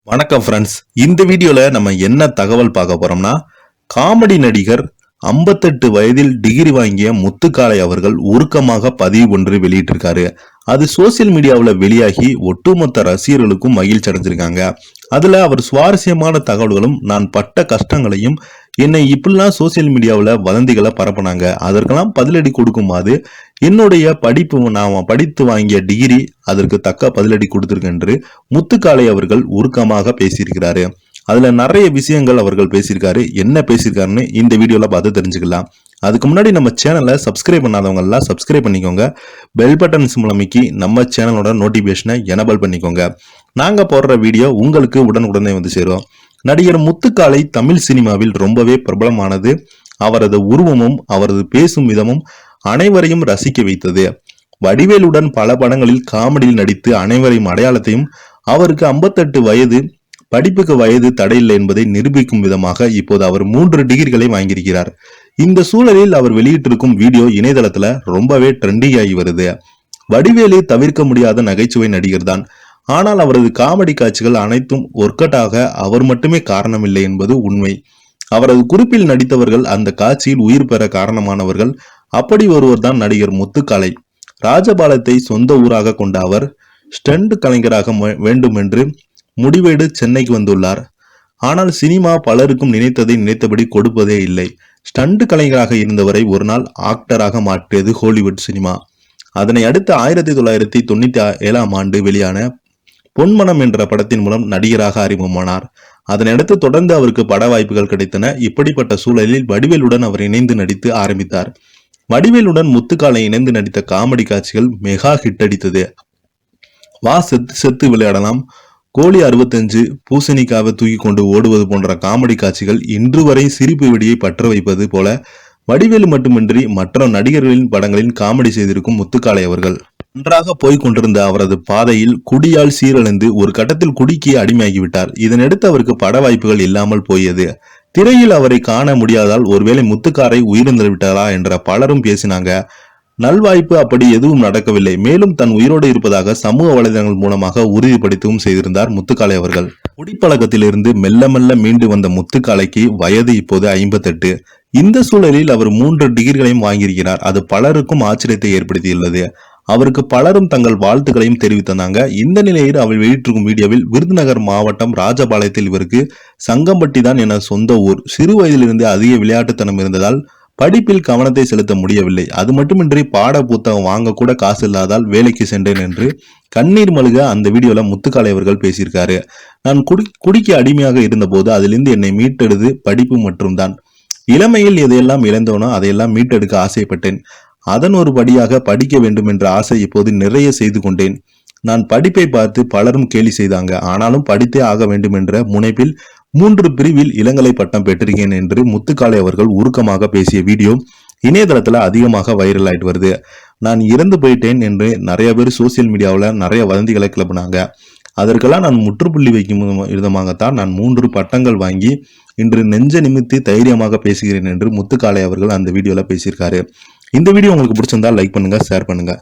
வணக்கம் ஃப்ரெண்ட்ஸ். இந்த வீடியோல நம்ம என்ன தகவல் பார்க்க போறோம்னா, காமெடி நடிகர் 58 வயதில் டிகிரி வாங்கிய முத்துக்காளை அவர்கள் உருக்கமாக பதிவு ஒன்று வெளியிட்டிருக்காரு. அது சோசியல் மீடியாவில் வெளியாகி ஒட்டுமொத்த ரசிகர்களுக்கும் மகிழ்ச்சி அடைஞ்சிருக்காங்க. அதுல அவர் சுவாரஸ்யமான தகவல்களும் நான் பட்ட கஷ்டங்களையும் என்னை இப்படிலாம் சோசியல் மீடியாவில் வதந்திகளை பரப்புனாங்க, அதற்கெல்லாம் பதிலடி கொடுக்குமாறு என்னுடைய படிப்பு நான் படித்து வாங்கிய டிகிரி அதற்கு தக்க பதிலடி கொடுத்திருக்கேன் என்று முத்துக்காளை அவர்கள் உருக்கமாக பேசியிருக்கிறாரு. அதுல நிறைய விஷயங்கள் அவர்கள் பேசியிருக்காரு. என்ன பேசியிருக்காருன்னு இந்த வீடியோல பார்த்து தெரிஞ்சுக்கலாம். அதுக்கு முன்னாடி நம்ம சேனலை சப்ஸ்கிரைப் பண்ணாதவங்க எல்லாம் சப்ஸ்கிரைப் பண்ணிக்கோங்க. பெல் பட்டன் மூலமிக்கி நம்ம சேனலோட நோட்டிபிகேஷனை எனபிள் பண்ணிக்கோங்க. நாங்க போடுற வீடியோ உங்களுக்கு உடனுக்குடனே வந்து சேரும். நடிகர் முத்துக்காளை தமிழ் சினிமாவில் ரொம்பவே பிரபலமானது. அவரது உருவமும் அவரது பேசும் விதமும் அனைவரையும் ரசிக்க வைத்தது. வடிவேலுடன் பல படங்களில் காமெடியில் நடித்து அனைவரையும் அடையாளத்தையும் அவருக்கு 58 வயது, படிப்புக்கு வயது தடையில்லை என்பதை நிரூபிக்கும் விதமாக இப்போது அவர் 3 டிகிரிகளை வாங்கியிருக்கிறார். இந்த சூழலில் அவர் வெளியிட்டிருக்கும் வீடியோ இணையதளத்துல ரொம்பவே ட்ரெண்டிங் ஆகி வருது. வடிவேலு தவிர்க்க முடியாத நகைச்சுவை நடிகர் தான். ஆனால் அவரது காமெடி காட்சிகள் அனைத்தும் ஒர்க்கட்டாக அவர் மட்டுமே காரணமில்லை என்பது உண்மை. அவரது குறிப்பில் நடித்தவர்கள் அந்த காட்சியில் உயிர் பெற காரணமானவர்கள். அப்படி ஒருவர் தான் நடிகர் முத்துக்காளை. ராஜபாளையத்தை சொந்த ஊராக கொண்ட அவர் ஸ்டண்ட் கலைஞராக வேண்டும் என்று முடிவெடு சென்னைக்கு வந்துள்ளார். ஆனால் சினிமா பலருக்கும் நினைத்ததை நினைத்தபடி கொடுப்பதே இல்லை. ஸ்டண்ட் கலைஞராக இருந்தவரை ஒரு நாள் ஆக்டராக மாற்றியது ஹாலிவுட் சினிமா. அதனை அடுத்து 1997 ஆண்டு வெளியான பொன்மனம் என்ற படத்தின் மூலம் நடிகராக அறிமுகமானார். அதனையடுத்து தொடர்ந்து அவருக்கு பட வாய்ப்புகள் கிடைத்தன. இப்படிப்பட்ட சூழலில் வடிவேலுடன் அவர் இணைந்து நடித்து ஆரம்பித்தார். வடிவேலுடன் முத்துக்காளை இணைந்து நடித்த காமெடி காட்சிகள் மெகா ஹிட் அடித்தது. வா செத்து செத்து விளையாடலாம், கோழி 65, பூசணிக்காவை தூக்கி கொண்டு ஓடுவது போன்ற காமெடி காட்சிகள் இன்று வரை சிரிப்பு வெடியை பற்ற வைப்பது போல வடிவேலு மட்டுமின்றி மற்ற நடிகர்களின் படங்களில் காமெடி செய்திருக்கும் முத்துக்காளை அவர்கள் நன்றாக போய்க் கொண்டிருந்த அவரது பாதையில் குடியால் சீரழிந்து ஒரு கட்டத்தில் குடிக்கு அடிமையாகிவிட்டார். இதனடுத்து அவருக்கு பட வாய்ப்புகள் இல்லாமல் போயது. திரையில் அவரை காண முடியாதால் ஒருவேளை முத்துக்காரை உயிரிழந்து விட்டாரா என்ற பலரும் பேசினாங்க. நல்வாய்ப்பு அப்படி எதுவும் நடக்கவில்லை. மேலும் தன் உயிரோடு இருப்பதாக சமூக வலைதளங்கள் மூலமாக உறுதிப்படுத்தவும் செய்திருந்தார் முத்துக்காளை அவர்கள். குடிப்பழக்கத்திலிருந்து மெல்ல மெல்ல மீண்டு வந்த முத்துக்காளைக்கு வயது இப்போது 58. இந்த சூழலில் அவர் 3 டிகிரிகளையும் வாங்கியிருக்கிறார். அது பலருக்கும் ஆச்சரியத்தை ஏற்படுத்தியுள்ளது. அவருக்கு பலரும் தங்கள் வாழ்த்துக்களையும் தெரிவித்தாங்க. இந்த நிலையில் அவர் வெளியிட்டிருக்கும் வீடியோவில் விருதுநகர் மாவட்டம் ராஜபாளையத்தில் இவருக்கு சங்கம்பட்டி தான் என சொந்த ஊர். சிறு வயதிலிருந்து அதிக விளையாட்டுத்தனம் இருந்ததால் படிப்பில் கவனத்தை செலுத்த முடியவில்லை. அது மட்டுமின்றி பாட புத்தகம் வாங்க கூட காசு இல்லாதால் வேலைக்கு சென்றேன் என்று கண்ணீர் மல்க அந்த வீடியோல முத்துக்காளை அவர்கள் பேசியிருக்காரு. நான் குடிக்கு அடிமையாக இருந்த போது அதிலிருந்து என்னை மீட்டெடுத்து படிப்பு மற்றும் தான். இளமையில் எதையெல்லாம் இழந்தோனோ அதையெல்லாம் மீட்டெடுக்க ஆசைப்பட்டேன். அதன் ஒரு படியாக படிக்க வேண்டும் என்ற ஆசை இப்போது நிறைய செய்து கொண்டேன். நான் படிப்பை பார்த்து பலரும் கேலி செய்தாங்க. ஆனாலும் படித்தே ஆக வேண்டும் என்ற முனைப்பில் 3 பிரிவில் இளங்கலை பட்டம் பெற்றிருக்கேன் என்று முத்துக்காளை அவர்கள் உருக்கமாக பேசிய வீடியோ இணையதளத்துல அதிகமாக வைரல் ஆயிட்டு வருது. நான் இறந்து போயிட்டேன் என்று நிறைய பேர் சோசியல் மீடியாவில் நிறைய வதந்திகளை கிளப்பினாங்க. அதற்கெல்லாம் நான் முற்றுப்புள்ளி வைக்கும் விதமாகத்தான் நான் 3 பட்டங்கள் வாங்கி இன்று நெஞ்ச நிமித்தி தைரியமாக பேசுகிறேன் என்று முத்துக்காளை அவர்கள் அந்த வீடியோல பேசியிருக்காரு. இந்த வீடியோ உங்களுக்கு பிடிச்சிருந்தா லைக் பண்ணுங்க, ஷேர் பண்ணுங்க.